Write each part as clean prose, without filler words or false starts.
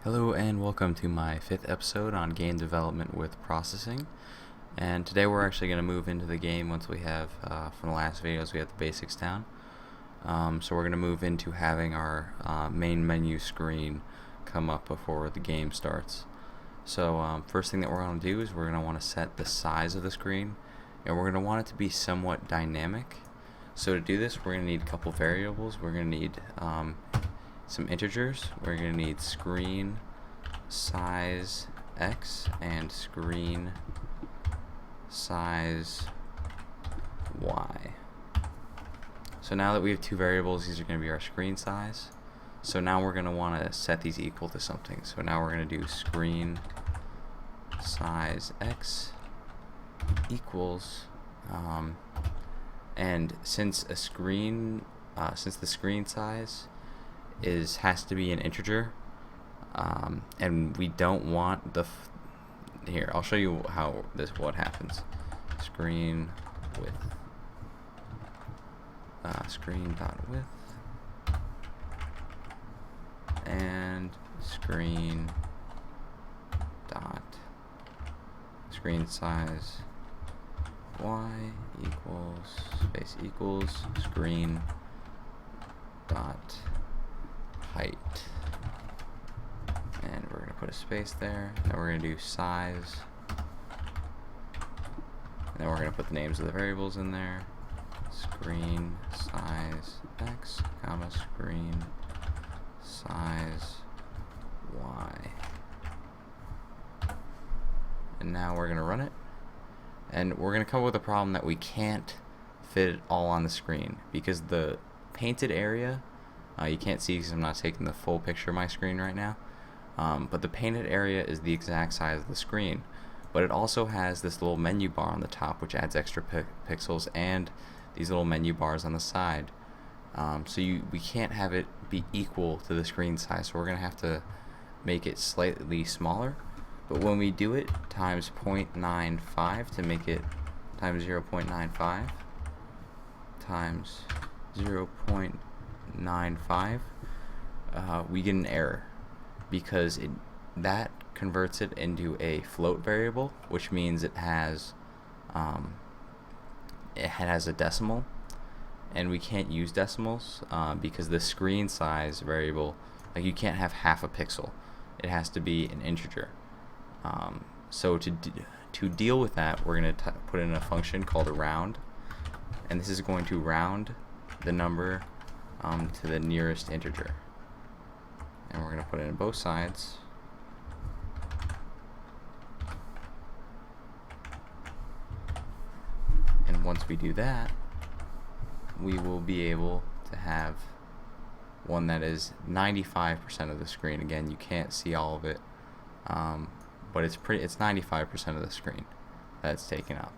Hello and welcome to my 5th episode on game development with processing. And today we're actually going to move into the game once we have, from the last videos, we have the basics down. So we're going to move into having our main menu screen come up before the game starts. So first thing that we're going to do is we're going to want to set the size of the screen, and we're going to want it to be somewhat dynamic. So to do this, we're going to need a couple variables. We're going to need some integers. We're going to need screen size x and screen size y. So now that we have two variables, these are going to be our screen size. So now we're going to want to set these equal to something. So now we're going to do screen size x equals and since the screen size has to be an integer, and we don't want the here I'll show you what happens. Screen width, screen dot width, and screen size y equals screen dot height, and we're going to put a space there. Then we're going to do size, and then we're going to put the names of the variables in there. Screen size x, comma, screen size y. And now we're going to run it, and we're going to come up with a problem that we can't fit it all on the screen because the painted area, you can't see because I'm not taking the full picture of my screen right now, but the painted area is the exact size of the screen, but it also has this little menu bar on the top which adds extra pixels and these little menu bars on the side. So we can't have it be equal to the screen size, so we're going to have to make it slightly smaller. But when we do it times 0.95 to make it times 0.95 times 0.95, we get an error because that converts it into a float variable, which means it has a decimal, and we can't use decimals because the screen size variable, like, you can't have half a pixel. It has to be an integer. So to deal with that, we're going to put in a function called a round, and this is going to round the number to the nearest integer, and we're going to put it in both sides. And once we do that, we will be able to have one that is 95% of the screen. Again, you can't see all of it, but it's 95% of the screen that's taken up,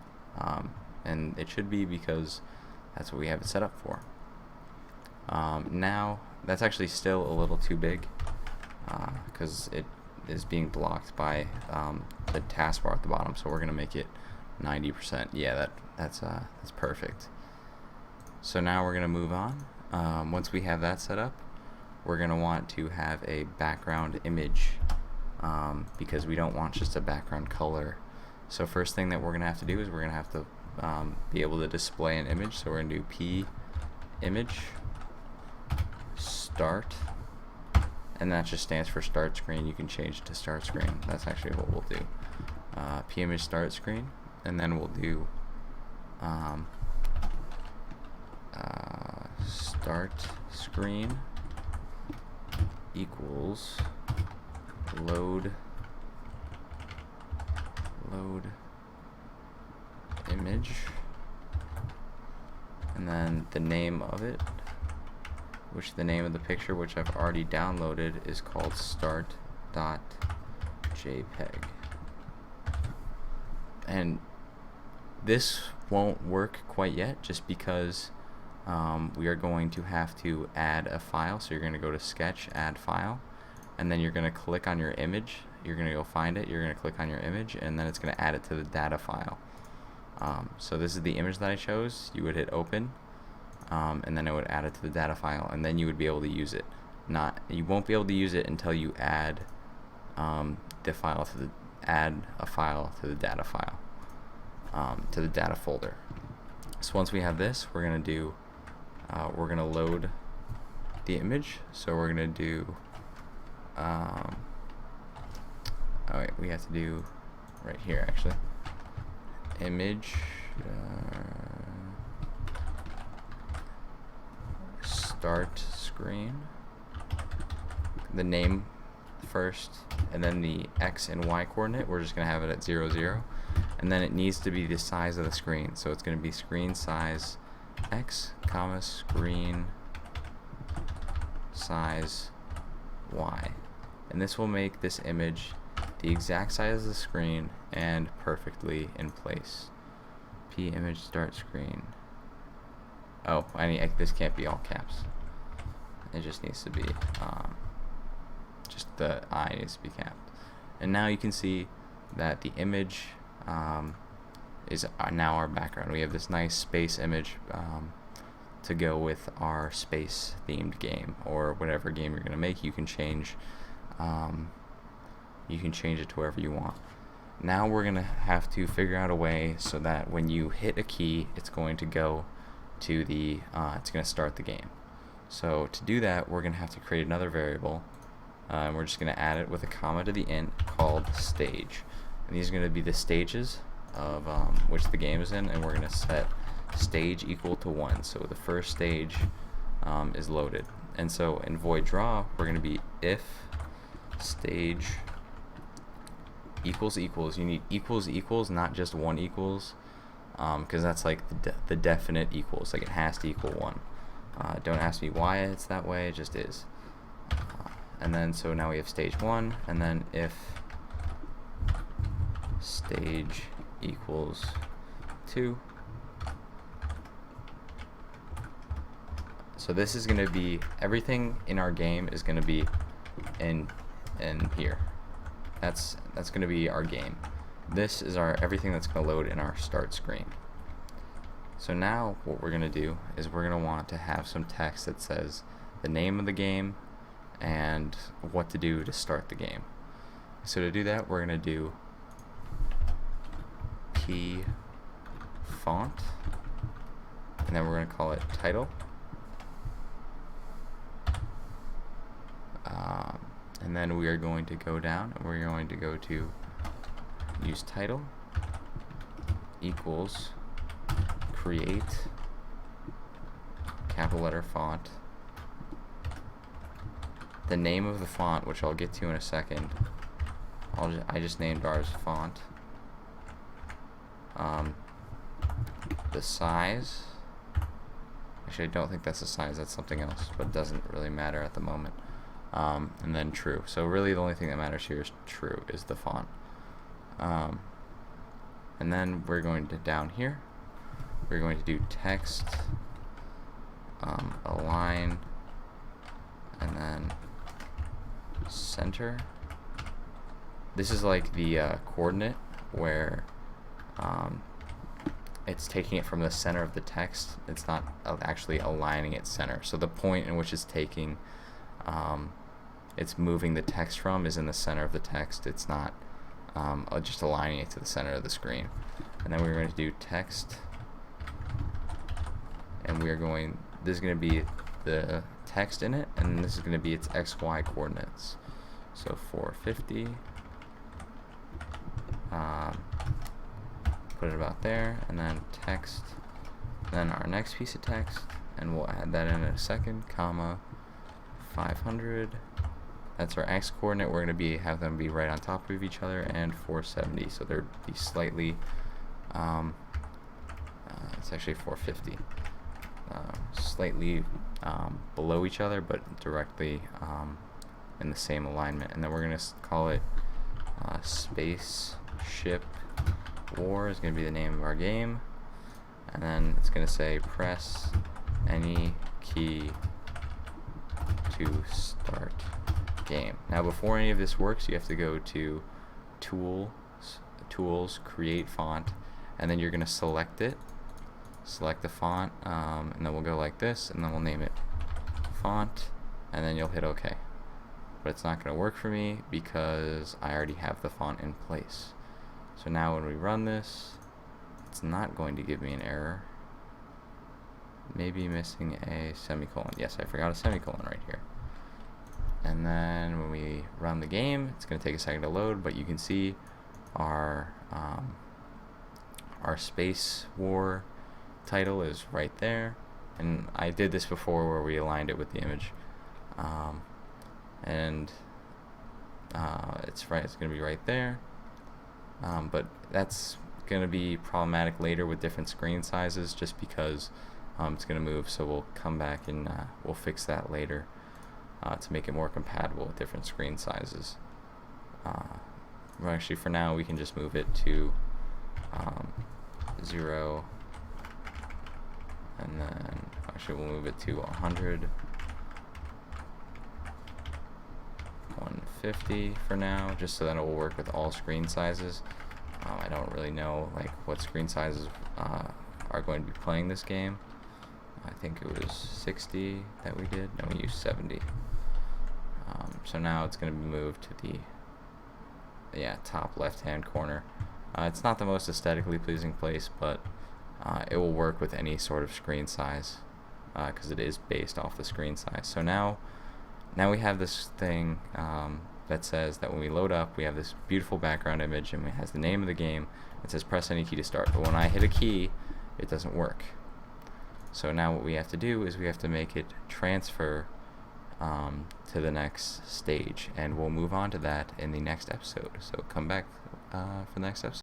and it should be because that's what we have it set up for. Now that's actually still a little too big because it is being blocked by the taskbar at the bottom, so we're going to make it 90%. Yeah, that's perfect. So now we're going to move on. Once we have that set up, we're going to want to have a background image because we don't want just a background color. So first thing that we're going to have to do is we're going to have to be able to display an image. So we're going to do p image start, and that just stands for start screen. You can change it to start screen. That's actually what we'll do. P image start screen, and then we'll do start screen equals load image, and then the name of it, which the name of the picture, which I've already downloaded, is called start.jpg. And this won't work quite yet just because we are going to have to add a file. So you're going to go to Sketch, Add File, and then you're going to click on your image. You're going to go find it, you're going to click on your image, and then it's going to add it to the data file. So this is the image that I chose. You would hit open, and then it would add it to the data file, and then you would be able to use it. You won't be able to use it until you add the file to the add a file to the data file, to the data folder. So once we have this, we're gonna load the image. So we're gonna do oh wait, we have to do right here actually, image start screen, the name first, and then the X and Y coordinate, we're just gonna have it at 0, 0, and then it needs to be the size of the screen. So it's gonna be screen size X, comma, screen size Y, and this will make this image the exact size of the screen and perfectly in place. P image start screen. Oh, this can't be all caps. It just needs to be just the I needs to be capped. And now you can see that the image is now our background. We have this nice space image to go with our space themed game, or whatever game you're gonna make. You can change it to wherever you want. Now we're gonna have to figure out a way so that when you hit a key, it's going to go to the it's gonna start the game. So to do that, we're gonna have to create another variable. We're just gonna add it with a comma to the int called stage, and these are gonna be the stages of which the game is in, and we're gonna set stage equal to 1. So the first stage is loaded. And so in void draw, we're gonna be if stage equals equals. You need equals equals, not just 1 equals, because that's like the definite equals. Like it has to equal 1. Don't ask me why it's that way, it just is. And then so now we have stage 1, and then if stage equals 2. So this is going to be, everything in our game is going to be in here. That's going to be our game. This is our everything that's going to load in our start screen. So now what we're going to do is we're going to want to have some text that says the name of the game and what to do to start the game. So to do that, we're going to do p font, and then we're going to call it title. And then we are going to go down and we're going to go to use title equals create capital letter font, the name of the font, which I'll get to in a second. I just named ours font. The size, actually I don't think that's the size, that's something else, but it doesn't really matter at the moment. And then true. So really the only thing that matters here is true, is the font. And then we're going to down here, we're going to do text align, and then center. This is like the coordinate where it's taking it from the center of the text. It's not actually aligning it center. So the point in which it's taking it's moving the text from is in the center of the text. It's not just aligning it to the center of the screen. And then we're going to do text, and we are going, this is going to be the text in it, and this is going to be its XY coordinates. So 450, put it about there, and then text, then our next piece of text, and we'll add that in a second, comma 500. That's our X coordinate. We're going to have them be right on top of each other, and 470. So they'd be slightly, it's actually 450. Slightly below each other, but directly in the same alignment. And then we're going to call it Spaceship War is going to be the name of our game. And then it's going to say press any key to start game. Now before any of this works, you have to go to tools, create font, and then you're going to select it, select the font, and then we'll go like this, and then we'll name it font, and then you'll hit OK. but it's not going to work for me because I already have the font in place. So now when we run this, it's not going to give me an error. Maybe missing a semicolon. Yes, I forgot a semicolon right here. And then when we run the game, it's going to take a second to load, but you can see our Space War title is right there. And I did this before where we aligned it with the image. It's right. It's going to be right there. But that's going to be problematic later with different screen sizes, just because it's going to move. So we'll come back and we'll fix that later to make it more compatible with different screen sizes. Well, actually, for now, we can just move it to 0, and then actually we'll move it to 100, 150 for now, just so that it will work with all screen sizes. I don't really know like what screen sizes are going to be playing this game. I think it was 60 that we did. No, we used 70. So now it's going to be moved to the top left-hand corner. It's not the most aesthetically pleasing place, but it will work with any sort of screen size because it is based off the screen size. So now we have this thing that says that when we load up, we have this beautiful background image, and it has the name of the game. It says press any key to start, but when I hit a key, it doesn't work. So now what we have to do is we have to make it transfer to the next stage, and we'll move on to that in the next episode. So come back for the next episode.